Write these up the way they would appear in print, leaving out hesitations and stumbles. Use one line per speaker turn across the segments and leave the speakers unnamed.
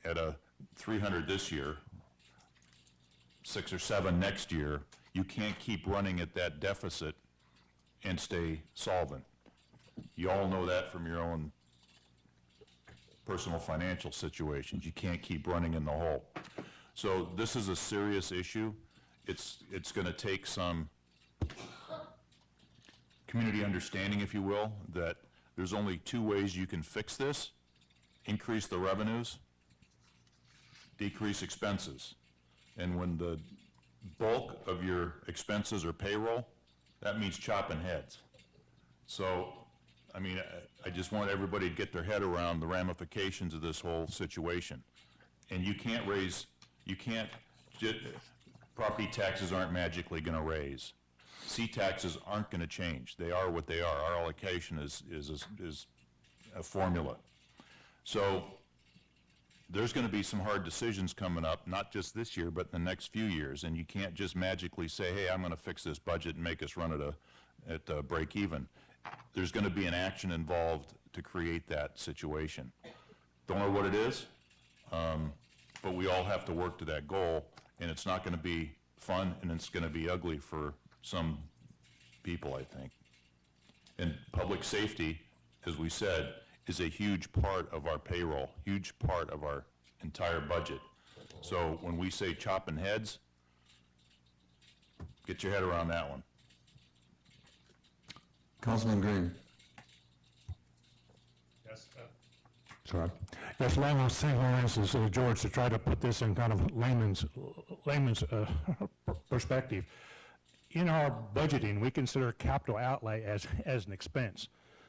at a 300 this year, 6 or 7 next year, you can't keep running at that deficit and stay solvent. You all know that from your own personal financial situations. You can't keep running in the hole. So this is a serious issue. It's going to take some community understanding, if you will, that there's only 2 ways you can fix this: increase the revenues, decrease expenses. And when the bulk of your expenses are payroll, that means chopping heads. So, I mean, I just want everybody to get their head around the ramifications of this whole situation. And you can't property taxes aren't magically going to raise. C-taxes aren't going to change. They are what they are. Our allocation is a formula. So there's going to be some hard decisions coming up, not just this year, but the next few years. And you can't just magically say, hey, I'm going to fix this budget and make us run at a break even. There's going to be an action involved to create that situation. Don't know what it is, but we all have to work to that goal, and it's not going to be fun, and it's going to be ugly for some people, I think. And public safety, as we said, is a huge part of our payroll, huge part of our entire budget. So when we say chopping heads, get your head around that one.
Councilman Green.
Yes.
Sorry. Yes, along those same lines as George, to try to put this in kind of layman's perspective. In our budgeting, we consider capital outlay as an expense.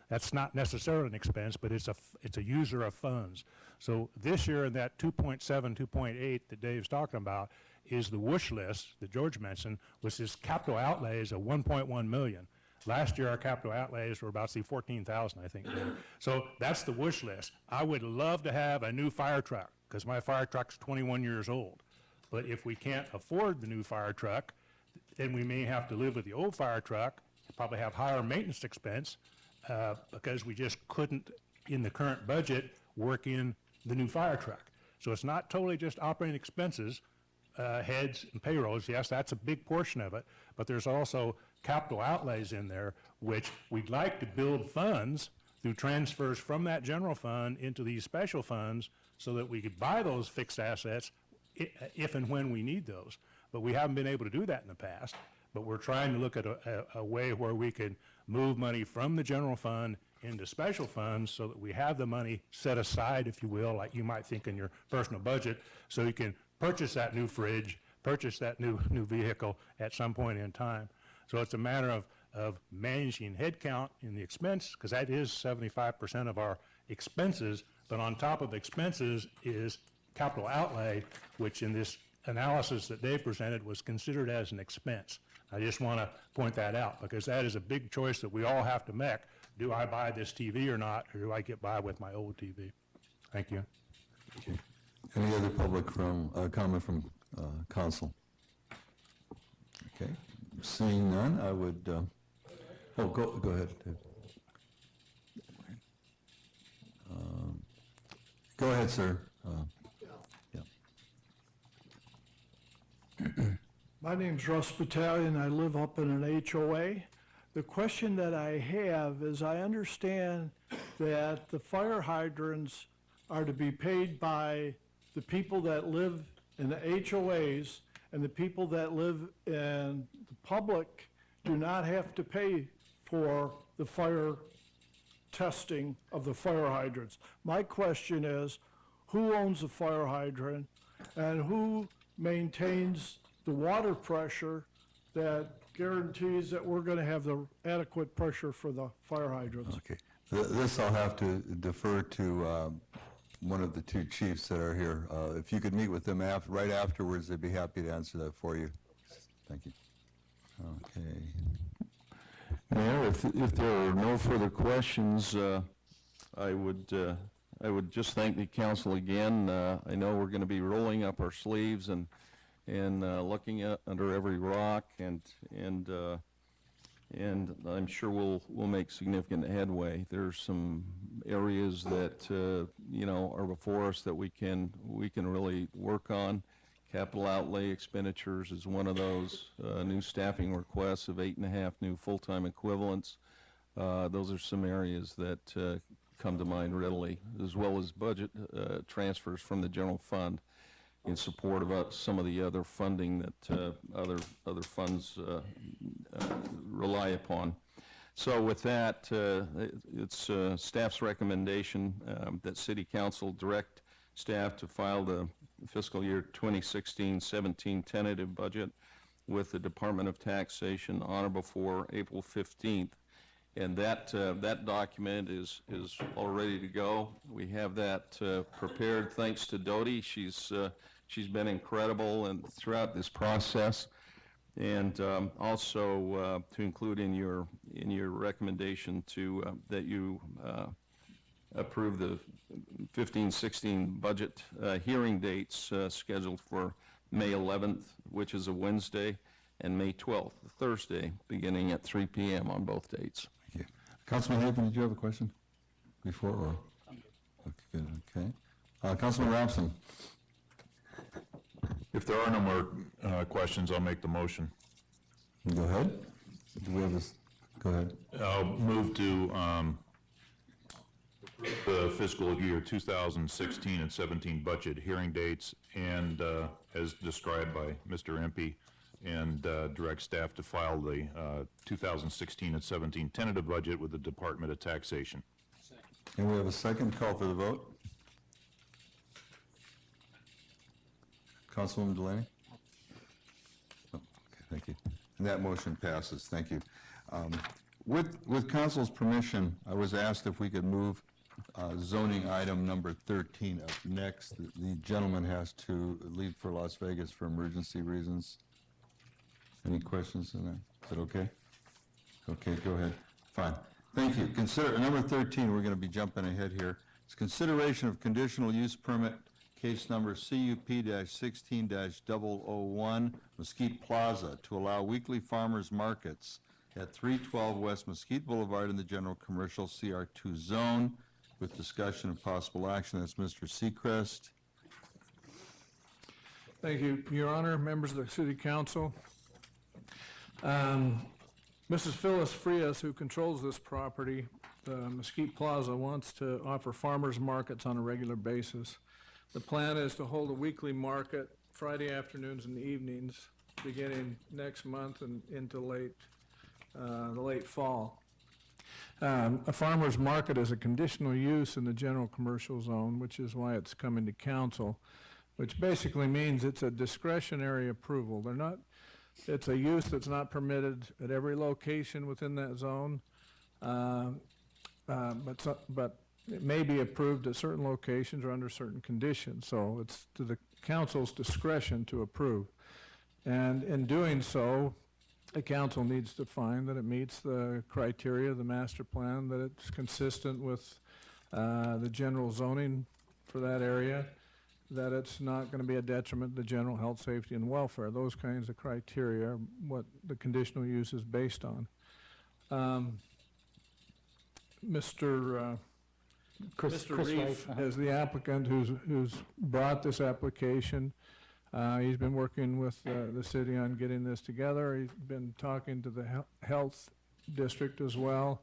That's not necessarily an expense, but it's a user of funds. So this year, in that 2.7, 2.8 that Dave's talking about, is the wish list that George mentioned, was his capital outlays of 1.1 million. Last year, our capital outlays were about, 14,000, I think. So that's the wish list. I would love to have a new fire truck, because my fire truck's 21 years old. But if we can't afford the new fire truck, then we may have to live with the old fire truck, probably have higher maintenance expense, because we just couldn't, in the current budget, work in the new fire truck. So it's not totally just operating expenses, heads and payrolls. Yes, that's a big portion of it, but there's also capital outlays in there, which we'd like to build funds through transfers from that general fund into these special funds so that we could buy those fixed assets if and when we need those. But we haven't been able to do that in the past, but we're trying to look at a way where we can move money from the general fund into special funds so that we have the money set aside, if you will, like you might think in your personal budget, so you can purchase that new fridge, purchase that new vehicle at some point in time. So it's a matter of managing headcount in the expense, because that is 75% of our expenses, but on top of expenses is capital outlay, which in this analysis that Dave presented was considered as an expense. I just want to point that out, because that is a big choice that we all have to make. Do I buy this TV or not, or do I get by with my old TV? Thank you.
Okay. Any other public comment from council? Okay. Seeing none, I would, go ahead, Dave. Go ahead, sir.
My name's Russ Battalion. I live up in an HOA. The question that I have is, I understand that the fire hydrants are to be paid by the people that live in the HOAs, and the people that live in the public do not have to pay for the fire testing of the fire hydrants. My question is, who owns the fire hydrant, and who maintains the water pressure that guarantees that we're going to have the adequate pressure for the fire hydrants?
Okay. This I'll have to defer to one of the 2 chiefs that are here. If you could meet with them right afterwards, they'd be happy to answer that for you. Thank you. Okay.
Mayor, if there are no further questions, I would just thank the council again. I know we're going to be rolling up our sleeves and looking under every rock and and I'm sure we'll make significant headway. There's some areas that, are before us that we can really work on. Capital outlay expenditures is one of those. New staffing requests of 8.5 new full-time equivalents. Those are some areas that come to mind readily, as well as budget transfers from the general fund in support of some of the other funding that other funds rely upon. So with that, it's staff's recommendation that City Council direct staff to file the fiscal year 2016-17 tentative budget with the Department of Taxation on or before April 15th. And that document is all ready to go. We have that prepared thanks to Dodie. She's been incredible and throughout this process. And also to include in your recommendation that you approve the 15-16 budget hearing dates scheduled for May 11th, which is a Wednesday, and May 12th, a Thursday, beginning at 3 p.m. on both dates.
Thank you. Councilman Haven, did you have a question before? Or? Okay, good. Okay. Councilman Rapson.
If there are no more questions, I'll make the motion.
Go ahead. Do we have this? Go ahead.
I'll move to the fiscal year 2016 and 17 budget hearing dates and as described by Mr. Empey, and direct staff to file the 2016 and 17 tentative budget with the Department of Taxation.
And we have a second. Call for the vote. Councilwoman Delaney? Oh, okay, thank you. And that motion passes. Thank you. With council's permission, I was asked if we could move zoning item number 13 up next. The gentleman has to leave for Las Vegas for emergency reasons. Any questions on that? Is that okay? Okay, go ahead. Fine. Thank you. Consider number 13, we're going to be jumping ahead here. It's consideration of conditional use permit, case number CUP-16-001, Mesquite Plaza, to allow weekly farmers markets at 312 West Mesquite Boulevard in the general commercial CR2 zone, with discussion of possible action. That's Mr. Seacrest.
Thank you, Your Honor, members of the City Council. Mrs. Phyllis Frias, who controls this property, the Mesquite Plaza, wants to offer farmers markets on a regular basis. The plan is to hold a weekly market Friday afternoons and evenings, beginning next month and into the late fall. A farmer's market is a conditional use in the general commercial zone, which is why it's coming to council, which basically means it's a discretionary approval. It's a use that's not permitted at every location within that zone, but it may be approved at certain locations or under certain conditions. So it's to the council's discretion to approve. And in doing so, the council needs to find that it meets the criteria of the master plan, that it's consistent with the general zoning for that area, that it's not going to be a detriment to general health, safety, and welfare. Those kinds of criteria are what the conditional use is based on. Mr. Reef, as the applicant who's brought this application, he's been working with the city on getting this together. He's been talking to the health district as well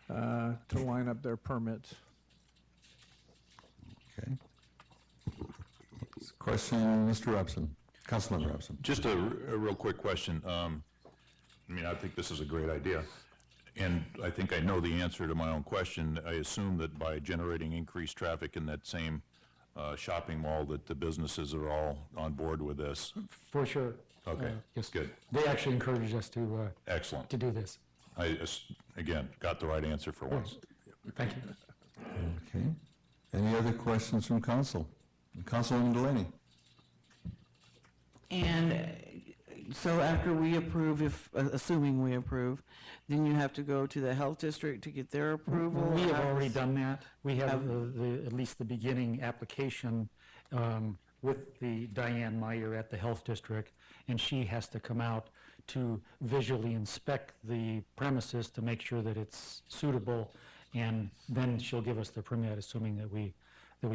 to line up their permits.
Okay. Question, Mr. Rapson. Councilman Rapson.
Just a real quick question. I think this is a great idea, and I think I know the answer to my own question. I assume that by generating increased traffic in that same shopping mall, that the businesses are all on board with this.
For sure.
Okay,
Yes.
good.
They actually encouraged us to
Excellent.
do this.
I, again, got the right answer for once.
Thank you.
Okay. Any other questions from council? Councilwoman Delaney.
And so after we approve, assuming we approve, then you have to go to the health district to get their approval?
We have already done that. We have at least the beginning application with the Diane Meyer at the Health District, and she has to come out to visually inspect the premises to make sure that it's suitable, and then she'll give us the permit, assuming that we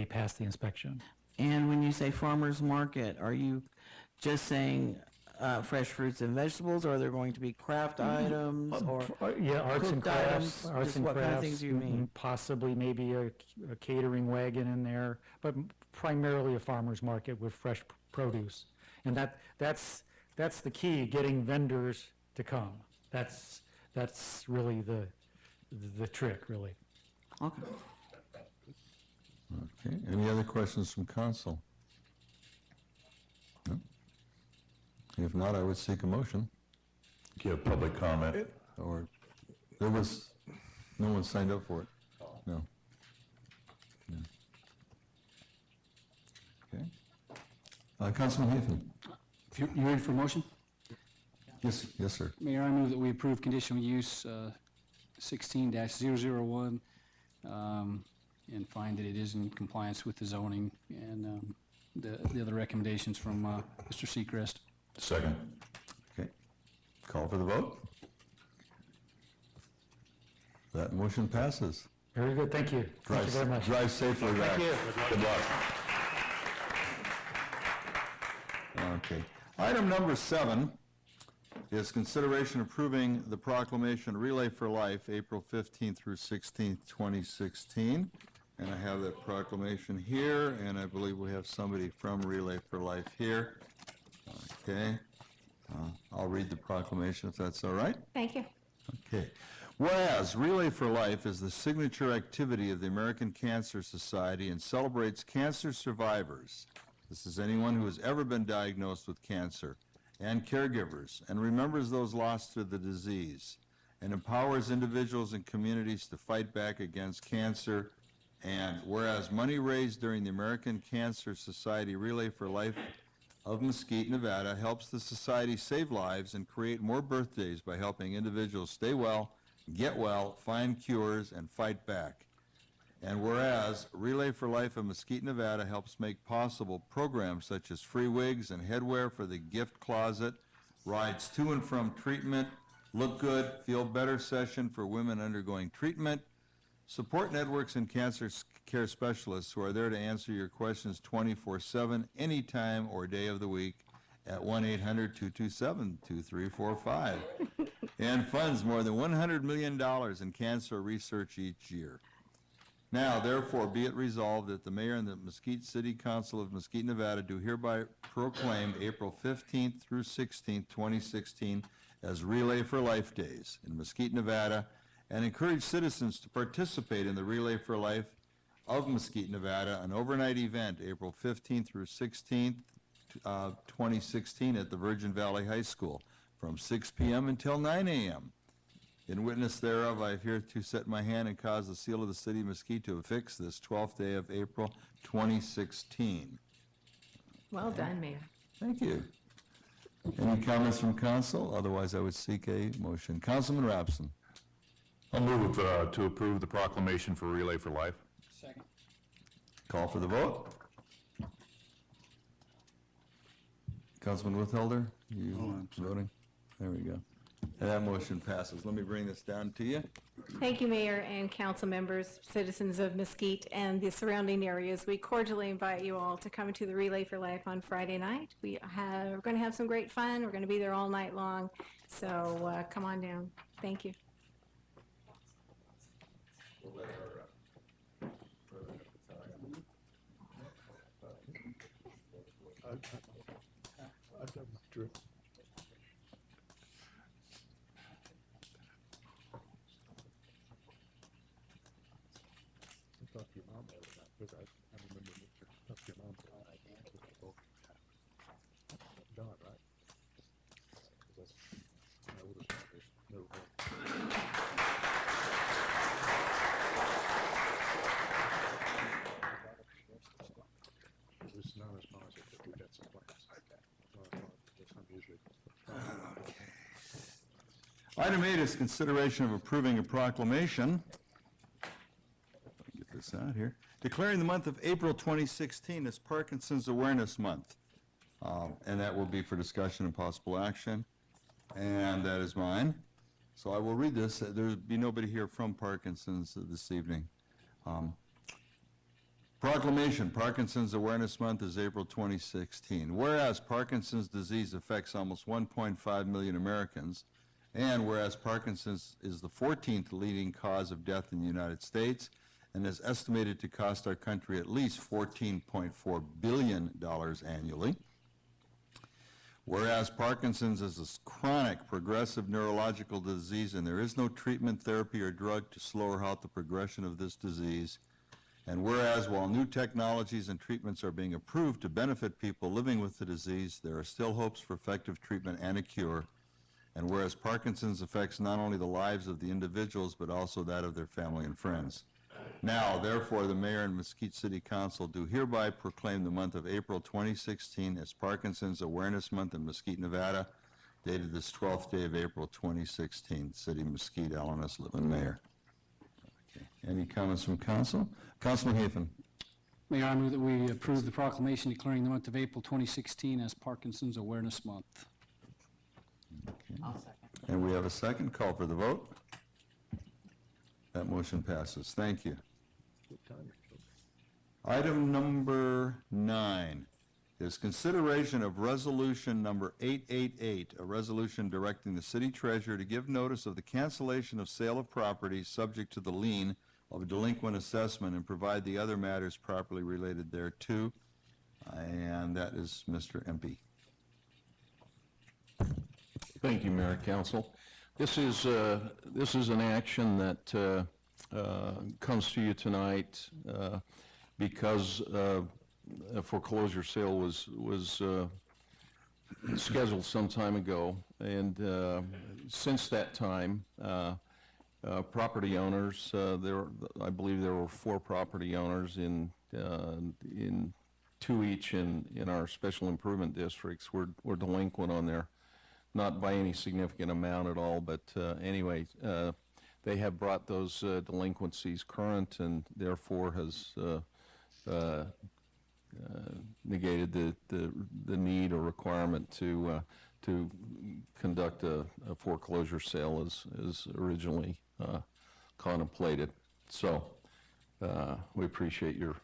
pass the inspection.
And when you say farmer's market, are you just saying fresh fruits and vegetables, or are there going to be craft items, or
Yeah, arts and
cooked items?
crafts, arts
Just
and
what kind of
crafts.
things do you mean?
Possibly maybe a catering wagon in there, but primarily a farmer's market with fresh produce. And that's the key, getting vendors to come. That's really the trick, really.
Okay.
Okay, any other questions from council? No? If not, I would seek a motion,
Give public comment.
or, there was, no one signed up for it? No. No. Okay. Councilman Hafen?
You ready for a motion?
Yes, yes, sir.
Mayor, I move that we approve conditional use 16-001 and find that it is in compliance with the zoning and the other recommendations from Mr. Seacrest.
Second.
Okay. Call for the vote. That motion passes.
Very good, thank you. Thank you very much.
Drive safely back.
Thank you.
Good luck.
Okay. Item number 7 is consideration approving the proclamation Relay for Life, April 15th through 16th, 2016. And I have that proclamation here, and I believe we have somebody from Relay for Life here. Okay. I'll read the proclamation if that's all right.
Thank you.
Okay. Whereas Relay for Life is the signature activity of the American Cancer Society and celebrates cancer survivors. This is anyone who has ever been diagnosed with cancer, and caregivers, and remembers those lost to the disease, and empowers individuals and communities to fight back against cancer. And whereas money raised during the American Cancer Society Relay for Life of Mesquite, Nevada, helps the society save lives and create more birthdays by helping individuals stay well, get well, find cures, and fight back. And whereas Relay for Life of Mesquite, Nevada helps make possible programs such as free wigs and headwear for the gift closet, rides to and from treatment, look good, feel better session for women undergoing treatment, support networks and cancer care specialists who are there to answer your questions 24/7, anytime or day of the week at 1-800-227-2345, and funds more than $100 million in cancer research each year. Now, therefore, be it resolved that the mayor and the Mesquite City Council of Mesquite, Nevada do hereby proclaim April 15th through 16th, 2016 as Relay for Life Days in Mesquite, Nevada, and encourage citizens to participate in the Relay for Life of Mesquite, Nevada, an overnight event April 15th through 16th, 2016 at the Virgin Valley High School from 6 p.m. until 9 a.m. In witness thereof, I have hereto set my hand and caused the seal of the city of Mesquite to affix this 12th day of April 2016.
Well done, Mayor.
Thank you. Any comments from council? Otherwise, I would seek a motion. Councilman Rapson.
I'll move to approve the proclamation for Relay for Life.
Second.
Call for the vote. Councilman Withelder, you voting? There we go. And that motion passes. Let me bring this down to you.
Thank you, Mayor and council members, citizens of Mesquite and the surrounding areas. We cordially invite you all to come to the Relay for Life on Friday night. We're going to have some great fun. We're going to be there all night long. So come on down. Thank you.
Item 8 is consideration of approving a proclamation. Let me get this out here. declaring the month of April 2016 as Parkinson's Awareness Month. And that will be for discussion and possible action. And that is mine. So I will read this. There'll be nobody here from Parkinson's this evening. Proclamation, Parkinson's Awareness Month is April 2016. Whereas Parkinson's disease affects almost 1.5 million Americans, and whereas Parkinson's is the 14th leading cause of death in the United States and is estimated to cost our country at least $14.4 billion annually, whereas Parkinson's is a chronic progressive neurological disease and there is no treatment, therapy, or drug to slow or halt the progression of this disease, and whereas while new technologies and treatments are being approved to benefit people living with the disease, there are still hopes for effective treatment and a cure, and whereas Parkinson's affects not only the lives of the individuals but also that of their family and friends. Now, therefore, the Mayor and Mesquite City Council do hereby proclaim the month of April 2016 as Parkinson's Awareness Month in Mesquite, Nevada, dated this 12th day of April 2016. City of Mesquite, Alan S. Lippman, Mayor. Okay. Any comments from Council? Councilman Hafen.
Mayor, I move that we approve the proclamation declaring the month of April 2016 as Parkinson's Awareness Month.
I'll second.
And we have a second. Call for the vote. That motion passes. Thank you. Item number 9 is consideration of resolution number 888, a resolution directing the city treasurer to give notice of the cancellation of sale of property subject to the lien of a delinquent assessment and provide the other matters properly related thereto. And that is Mr. Empey.
Thank you, Mayor, Council. This is an action that comes to you tonight because a foreclosure sale was scheduled some time ago, and since that time, property owners, I believe there were 4 property owners in 2 each in our special improvement districts were delinquent on their, not by any significant amount at all, but anyway, they have brought those delinquencies current and therefore has negated the need or requirement to conduct a foreclosure sale as originally contemplated. So we appreciate your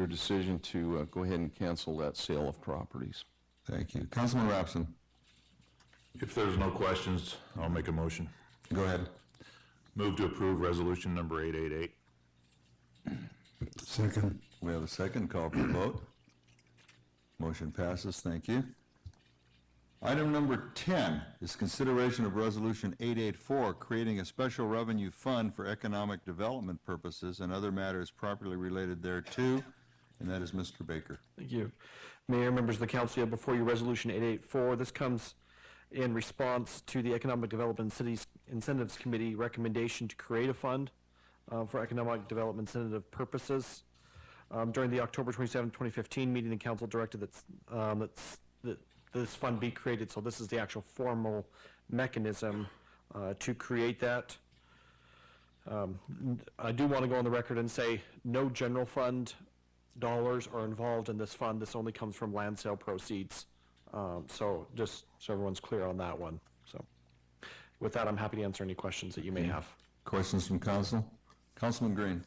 decision to go ahead and cancel that sale of properties.
Thank you. Councilman Rapson.
If there's no questions, I'll make a motion.
Go ahead.
Move to approve resolution number 888.
Second. We have a second. Call for the vote. Motion passes. Thank you. Item number 10 is consideration of resolution 884, creating a special revenue fund for economic development purposes and other matters properly related thereto, and that is Mr. Baker.
Thank you. Mayor, members of the council, you have before you Resolution 884. This comes in response to the Economic Development Cities Incentives Committee recommendation to create a fund for economic development incentive purposes. During the October 27, 2015 meeting, the council directed that this fund be created, so this is the actual formal mechanism to create that. I do want to go on the record and say no general fund dollars are involved in this fund. This only comes from land sale proceeds. So just so everyone's clear on that one. So with that, I'm happy to answer any questions that you may have.
Questions from council? Councilman Green.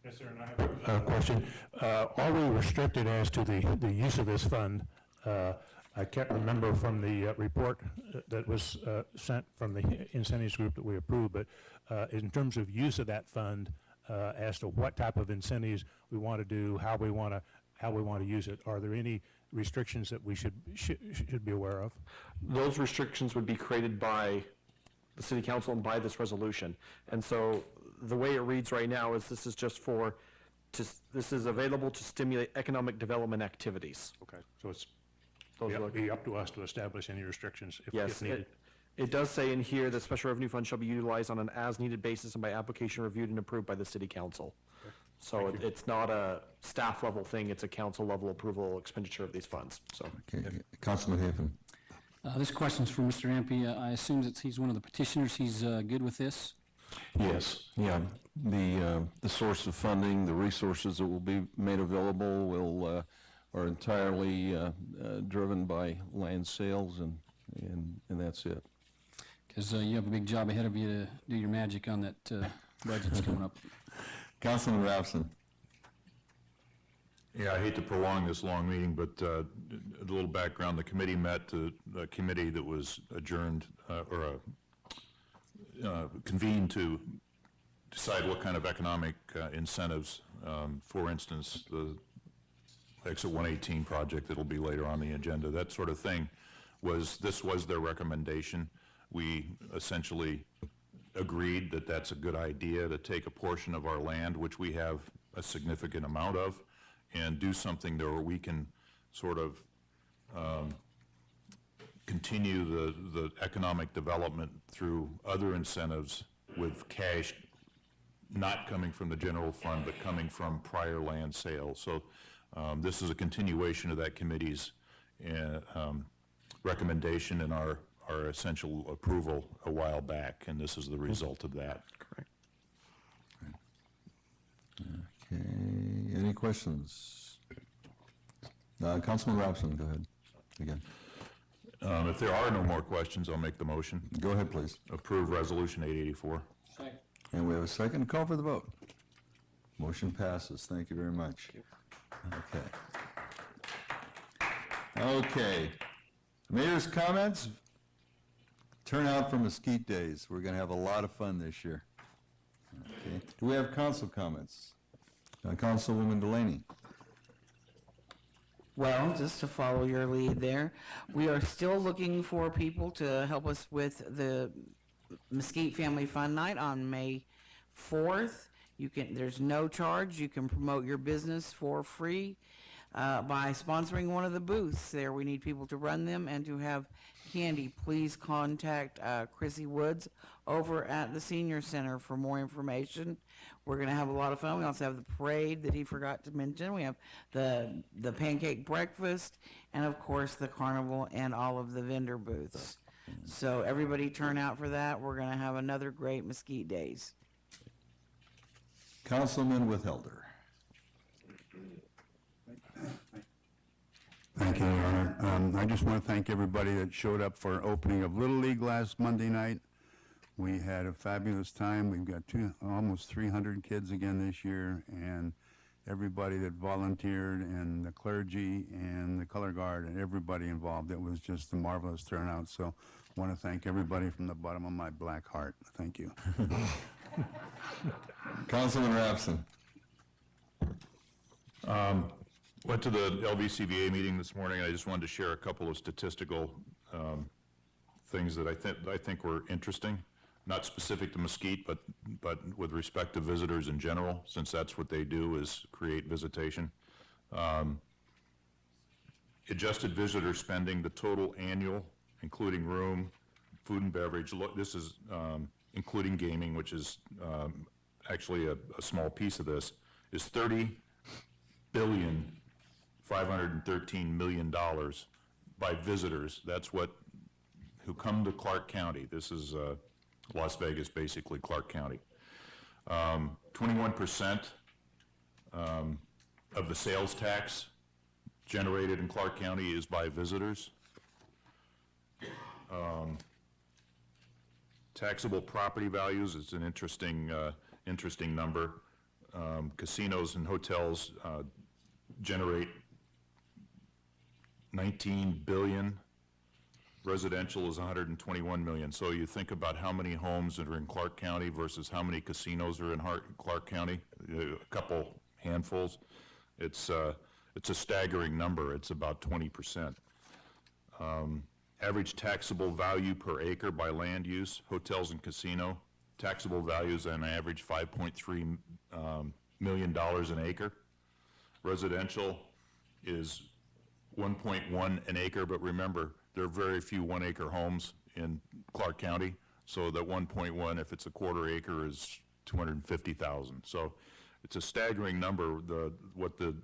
Yes, sir, and I have a question. Are we restricted as to the use of this fund? I can't remember from the report that was sent from the incentives group that we approved, but in terms of use of that fund, as to what type of incentives we want to do, how we want to use it, are there any restrictions that we should be aware of?
Those restrictions would be created by the city council and by this resolution. And so the way it reads right now is this is just this is available to stimulate economic development activities.
Okay, so it's
Those are
be up to us to establish any restrictions if
Yes,
needed.
it does say in here that special revenue funds shall be utilized on an as-needed basis and by application reviewed and approved by the city council. So it's not a staff level thing, it's a council level approval expenditure of these funds, so.
Okay. Councilman Hafen.
This question's for Mr. Ampe. I assume that he's one of the petitioners. He's good with this?
Yes, yeah. The source of funding, the resources that will be made available are entirely driven by land sales, and that's it.
Because you have a big job ahead of you to do your magic on that budget that's coming up.
Councilman Rapson.
Yeah, I hate to prolong this long meeting, but a little background. The committee met, the committee that was adjourned convened to decide what kind of economic incentives, for instance, the Exit 118 project that'll be later on the agenda, that sort of thing, this was their recommendation. We essentially agreed that that's a good idea to take a portion of our land, which we have a significant amount of, and do something there where we can sort of continue the economic development through other incentives with cash not coming from the general fund, but coming from prior land sales. So this is a continuation of that committee's recommendation and our essential approval a while back, and this is the result of that.
Correct.
Okay, any questions? Councilman Rapson, go ahead again.
If there are no more questions, I'll make the motion.
Go ahead, please.
Approve Resolution 884.
And we have a second. Call for the vote. Motion passes. Thank you very much. Okay. Mayor's comments. Turnout for Mesquite Days. We're going to have a lot of fun this year. Okay. Do we have council comments? Councilwoman Delaney.
Well, just to follow your lead there, we are still looking for people to help us with the Mesquite Family Fun Night on May 4th. There's no charge. You can promote your business for free by sponsoring one of the booths there. We need people to run them and to have candy. Please contact Chrissy Woods over at the Senior Center for more information. We're going to have a lot of fun. We also have the parade that he forgot to mention. We have the pancake breakfast, and of course the carnival and all of the vendor booths. So everybody turn out for that. We're going to have another great Mesquite Days.
Councilman Withhelder.
Thank you, Your Honor. I just want to thank everybody that showed up for opening of Little League last Monday night. We had a fabulous time. We've got almost 300 kids again this year, and everybody that volunteered, and the clergy, and the color guard, and everybody involved. It was just a marvelous turnout. So I want to thank everybody from the bottom of my black heart. Thank you.
Councilman Rapson.
Went to the LVCVA meeting this morning. I just wanted to share a couple of statistical things that I think were interesting, not specific to Mesquite, but with respect to visitors in general, since that's what they do, is create visitation. Adjusted visitor spending, the total annual, including room, food and beverage, this is including gaming, which is actually a small piece of this, is $30,513 million by visitors. That's who come to Clark County. This is Las Vegas, basically Clark County. 21% of the sales tax generated in Clark County is by visitors. Taxable property values is an interesting number. Casinos and hotels generate $19 billion. Residential is $121 million. So you think about how many homes that are in Clark County versus how many casinos are in Clark County, a couple handfuls. It's a staggering number. It's about 20%. Average taxable value per acre by land use, hotels and casino, taxable values on average $5.3 million an acre. Residential is 1.1 an acre, but remember, there are very few 1 acre homes in Clark County, so that 1.1, if it's a quarter acre, is 250,000. So it's a staggering number, what the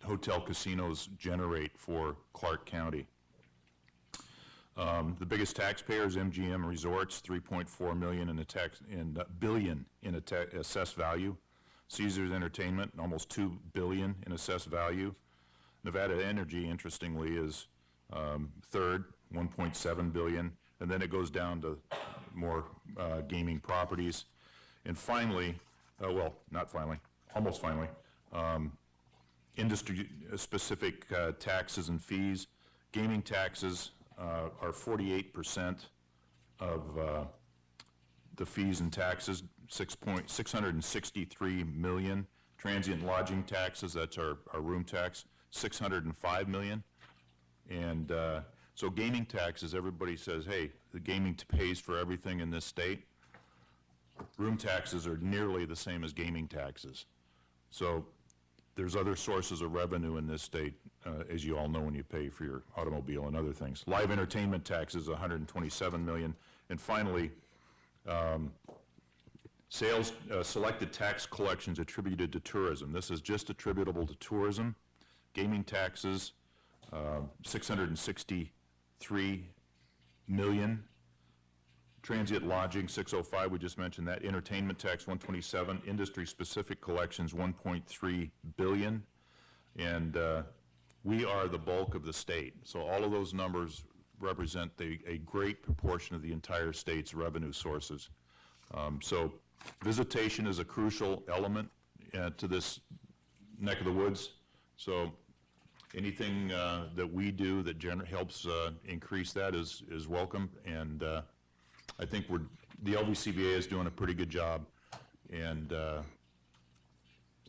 hotel casinos generate for Clark County. The biggest taxpayer is MGM Resorts, 3.4 million in billion in assessed value. Caesars Entertainment, almost 2 billion in assessed value. Nevada Energy, interestingly, is third, 1.7 billion, and then it goes down to more gaming properties. And finally, well, not finally, almost finally, industry-specific taxes and fees. Gaming taxes are 48% of the fees and taxes, 663 million. Transient lodging taxes, that's our room tax, 605 million. And so gaming taxes, everybody says, hey, the gaming pays for everything in this state. Room taxes are nearly the same as gaming taxes. So there's other sources of revenue in this state, as you all know, when you pay for your automobile and other things. Live entertainment taxes, 127 million. And finally, sales, selected tax collections attributed to tourism. This is just attributable to tourism. Gaming taxes, 663 million. Transient lodging, 605, we just mentioned that. Entertainment tax, 127. Industry-specific collections, 1.3 billion. And we are the bulk of the state. So all of those numbers represent a great proportion of the entire state's revenue sources. So visitation is a crucial element to this neck of the woods. So anything that we do that helps increase that is welcome. And I think the LVCVA is doing a pretty good job, and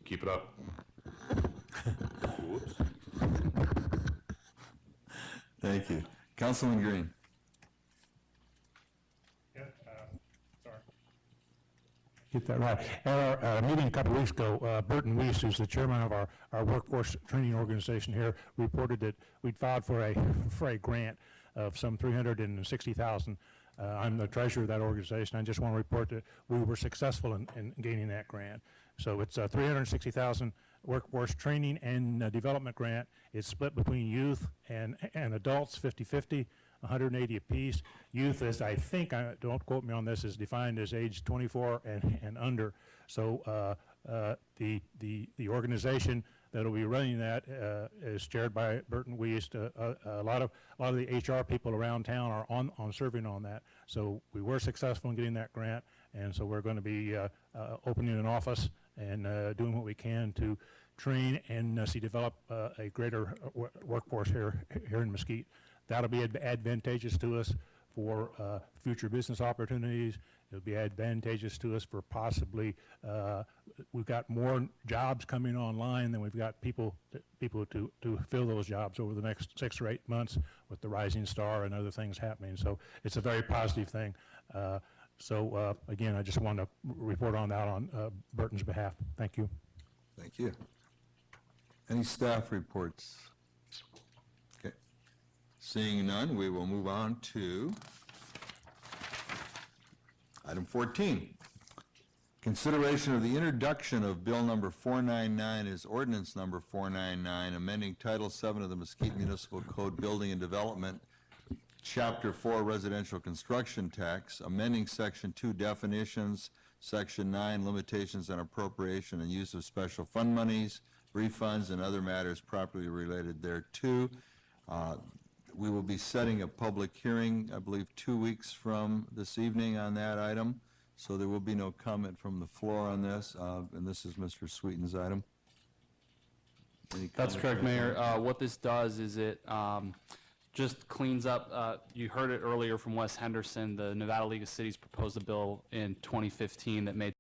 keep it up. Whoops.
Thank you. Councilman Green.
Get that right. At our meeting a couple of weeks ago, Burton Weiss, who's the chairman of our workforce training organization here, reported that we'd filed for a grant of some $360,000. I'm the treasurer of that organization. I just want to report that we were successful in gaining that grant. So it's a $360,000 workforce training and development grant. It's split between youth and adults, 50-50. 180 apiece. Youth is, I think, don't quote me on this, is defined as age 24 and under. So the organization that will be running that is chaired by Burton Weiss. A lot of the HR people around town are on serving on that. So we were successful in getting that grant, and so we're going to be opening an office and doing what we can to train and develop a greater workforce here in Mesquite. That'll be advantageous to us for future business opportunities. It'll be advantageous to us for possibly, we've got more jobs coming online than we've got people to fill those jobs over the next 6 or 8 months with the Rising Star and other things happening. So it's a very positive thing. So again, I just want to report on that on Burton's behalf. Thank you.
Thank you. Any staff reports? Okay. Seeing none, we will move on to item 14. Consideration of the introduction of Bill number 499 as ordinance number 499, amending Title 7 of the Mesquite Municipal Code Building and Development, Chapter 4 Residential Construction Tax, amending Section 2 Definitions, Section 9 Limitations on Appropriation and Use of Special Fund Monies, Refunds, and other matters properly related thereto. We will be setting a public hearing, I believe, 2 weeks from this evening on that item, so there will be no comment from the floor on this, and this is Mr. Sweeten's item.
That's correct, Mayor. What this does is it just cleans up, you heard it earlier from Wes Henderson, the Nevada League of Cities proposed a bill in 2015 that made